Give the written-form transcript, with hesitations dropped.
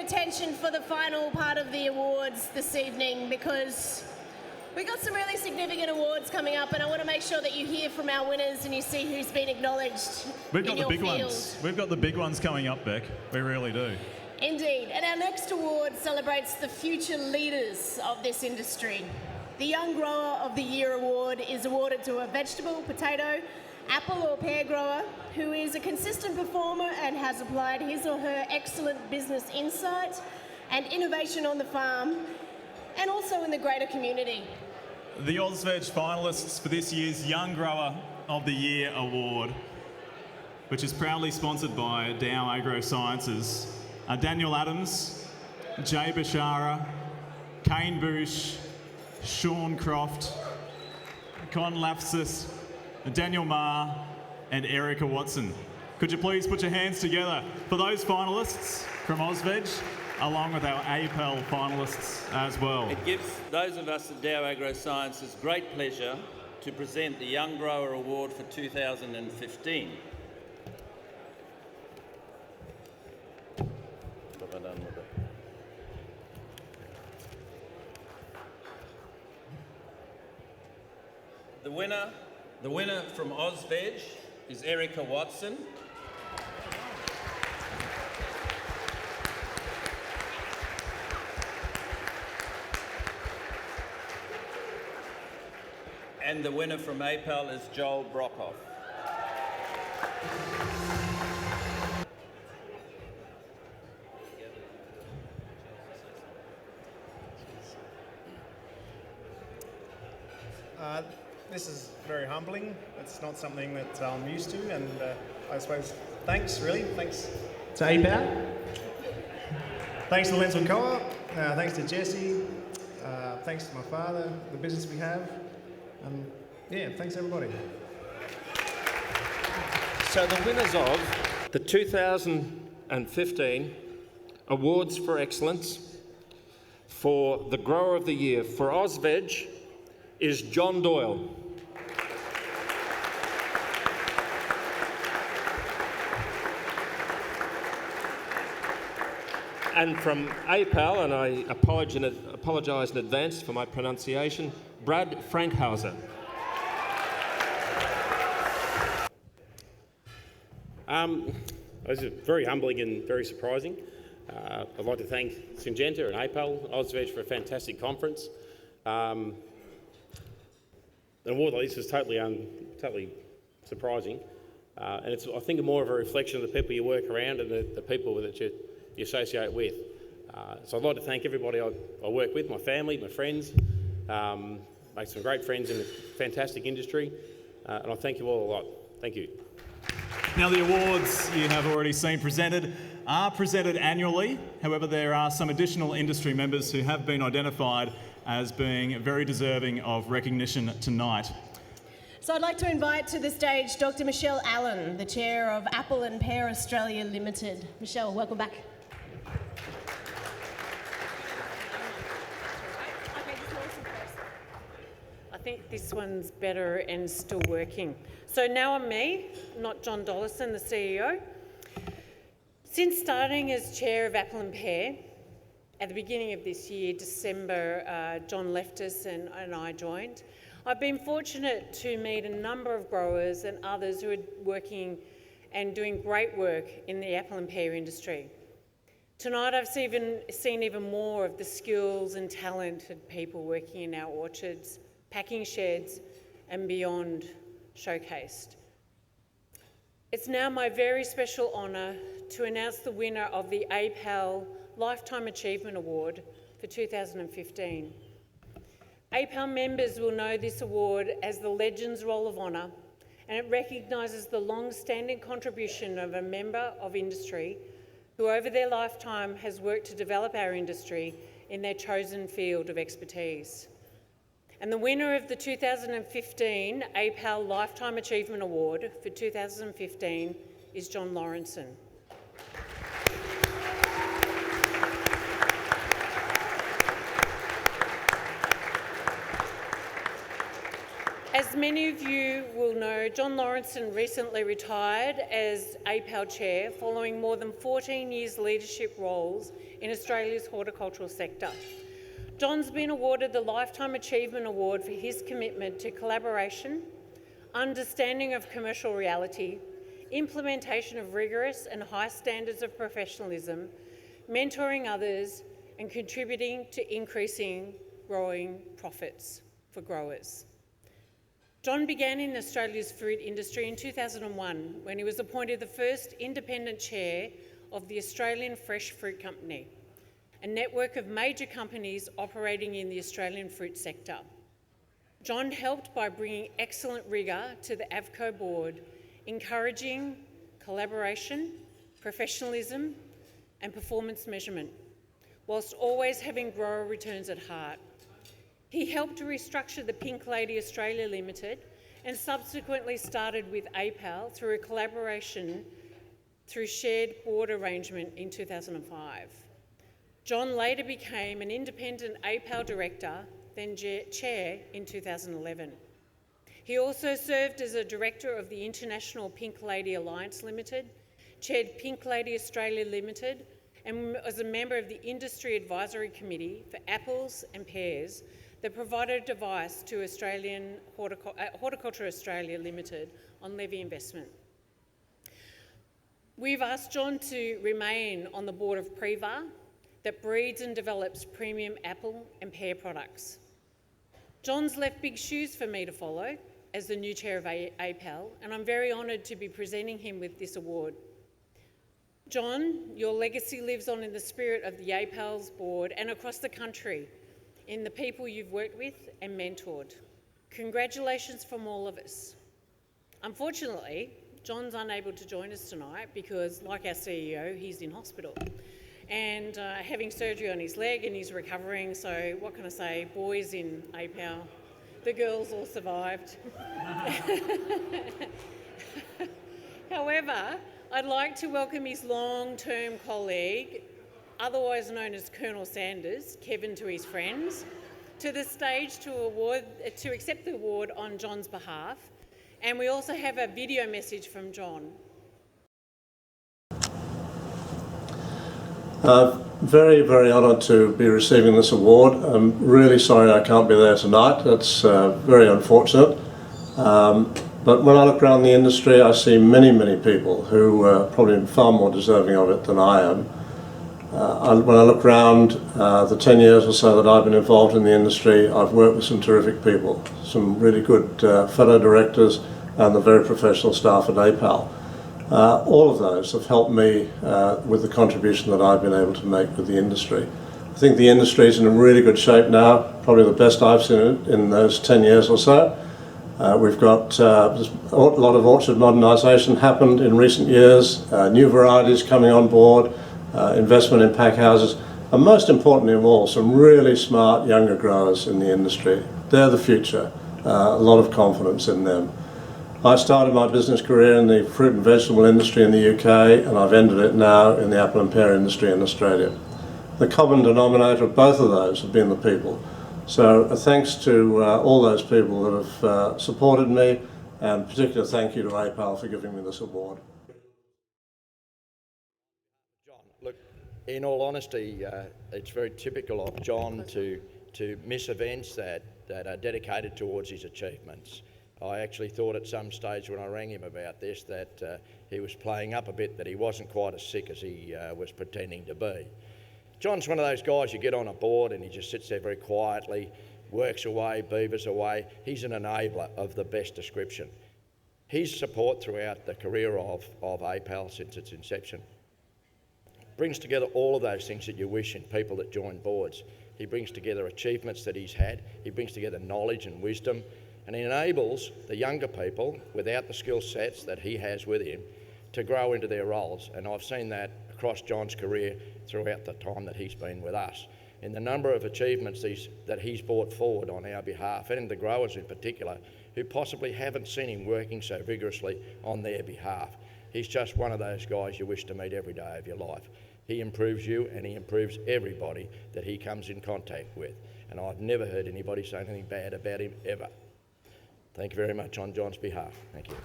attention for the final part of the awards this evening, because we've got some really significant awards coming up, and I want to make sure that you hear from our winners and you see who's been acknowledged. We've got in the big your field. ones. We've got the big ones coming up, Beck. We really do. Indeed. And our next award celebrates the future leaders of this industry. The Young Grower of the Year award is awarded to a vegetable, potato, apple or pear grower who is a consistent performer and has applied his or her excellent business insight and innovation on the farm and also in the greater community. The AusVeg finalists for this year's Young Grower of the Year award, which is proudly sponsored by Dow Agro-Sciences, are Daniel Adams, Jay Bashara, Kane Bush, Sean Croft, Con Lapsis, Daniel Marr and Erica Watson. Could you please put your hands together for those finalists from AusVeg, along with our APAL finalists as well. It gives those of us at Dow Agro-Sciences great pleasure to present the Young Grower Award for 2015. What have I done with it? The winner from AusVeg is Erica Watson. And the winner from APAL is Joel Brockhoff. This is very humbling. It's not something that I'm used to, and I suppose thanks to APAL. Thanks to Lenswood Co-op. Thanks to Jesse. Thanks to my father, the business we have. Yeah, thanks everybody. So the winners of the 2015 Awards for Excellence for the Grower of the Year for AusVeg is John Doyle. And from APAL, and I apologise in advance for my pronunciation, Brad Fankhauser. This is very humbling and very surprising. I'd like to thank Syngenta and APAL, AusVeg for a fantastic conference. An award like this is totally surprising, and it's, I think, more of a reflection of the people you work around and the people that you associate with. So I'd like to thank everybody I work with, my family, my friends, make some great friends in a fantastic industry, and I thank you all a lot. Thank you. Now, the awards you have already seen presented are presented annually. However, there are some additional industry members who have been identified as being very deserving of recognition tonight. So I'd like to invite to the stage Dr. Michele Allan, the chair of Apple and Pear Australia Limited. Michele, welcome back. I think this one's better and still working. So now I'm me, not John Lawrenson, the CEO. Since starting as chair of Apple and Pear, at the beginning of this year, December, John left us and I joined. I've been fortunate to meet a number of growers and others who are working and doing great work in the apple and pear industry. Tonight I've seen even more of the skills and talented people working in our orchards, packing sheds and beyond showcased. It's now my very special honour to announce the winner of the APAL Lifetime Achievement Award for 2015. APAL members will know this award as the Legends Roll of Honour, and it recognises the long-standing contribution of a member of industry who over their lifetime has worked to develop our industry in their chosen field of expertise. And the winner of the 2015 APAL Lifetime Achievement Award for 2015 is John Lawrenson. As many of you will know, John Lawrenson recently retired as APAL Chair following more than 14 years leadership roles in Australia's horticultural sector. John's been awarded the Lifetime Achievement Award for his commitment to collaboration, understanding of commercial reality, implementation of rigorous and high standards of professionalism, mentoring others, and contributing to increasing growing profits for growers. John began in Australia's fruit industry in 2001 when he was appointed the first independent chair of the Australian Fresh Fruit Company, a network of major companies operating in the Australian fruit sector. John helped by bringing excellent rigour to the AVCO board, encouraging collaboration, professionalism and performance measurement, whilst always having grower returns at heart. He helped to restructure the Pink Lady Australia Limited and subsequently started with APAL through a collaboration through shared board arrangement in 2005. John later became an independent APAL director, then chair in 2011. He also served as a director of the International Pink Lady Alliance Limited, chaired Pink Lady Australia Limited, and was a member of the Industry Advisory Committee for apples and pears that provided advice to Horticulture Australia Limited on levy investment. We've asked John to remain on the board of Preva that breeds and develops premium apple and pear products. John's left big shoes for me to follow as the new chair of APAL, and I'm very honoured to be presenting him with this award. John, your legacy lives on in the spirit of the APAL's board and across the country in the people you've worked with and mentored. Congratulations from all of us. Unfortunately, John's unable to join us tonight because, like our CEO, he's in hospital and having surgery on his leg and he's recovering, so what can I say, boys in APAL, the girls all survived. However, I'd like to welcome his long-term colleague, otherwise known as Colonel Sanders, Kevin to his friends, to the stage to accept the award on John's behalf. And we also have a video message from John. Very, very honoured to be receiving this award. I'm really sorry I can't be there tonight. That's very unfortunate. But when I look around the industry, I see many, many people who are probably far more deserving of it than I am. When I look around the 10 years or so that I've been involved in the industry, I've worked with some terrific people, some really good fellow directors and the very professional staff at APAL. All of those have helped me with the contribution that I've been able to make with the industry. I think the industry is in a really good shape now, probably the best I've seen it in those 10 years or so. We've got a lot of orchard modernisation happened in recent years, new varieties coming on board, investment in pack houses, and most importantly of all, some really smart younger growers in the industry. They're the future, a lot of confidence in them. I started my business career in the fruit and vegetable industry in the UK, and I've ended it now in the apple and pear industry in Australia. The common denominator of both of those have been the people. So thanks to all those people that have supported me, and particular thank you to APAL for giving me this award. John, look, in all honesty, it's very typical of John to miss events that are dedicated towards his achievements. I actually thought at some stage when I rang him about this that he was playing up a bit, that he wasn't quite as sick as he was pretending to be. John's one of those guys you get on a board and he just sits there very quietly, works away, beavers away. He's an enabler of the best description. His support throughout the career of APAL since its inception brings together all of those things that you wish in people that join boards. He brings together achievements that he's had, he brings together knowledge and wisdom, and he enables the younger people, without the skill sets that he has with him, to grow into their roles. And I've seen that across John's career throughout the time that he's been with us, in the number of achievements that he's brought forward on our behalf, and the growers in particular, who possibly haven't seen him working so vigorously on their behalf. He's just one of those guys you wish to meet every day of your life. He improves you and he improves everybody that he comes in contact with. And I've never heard anybody say anything bad about him, ever. Thank you very much on John's behalf. Thank you.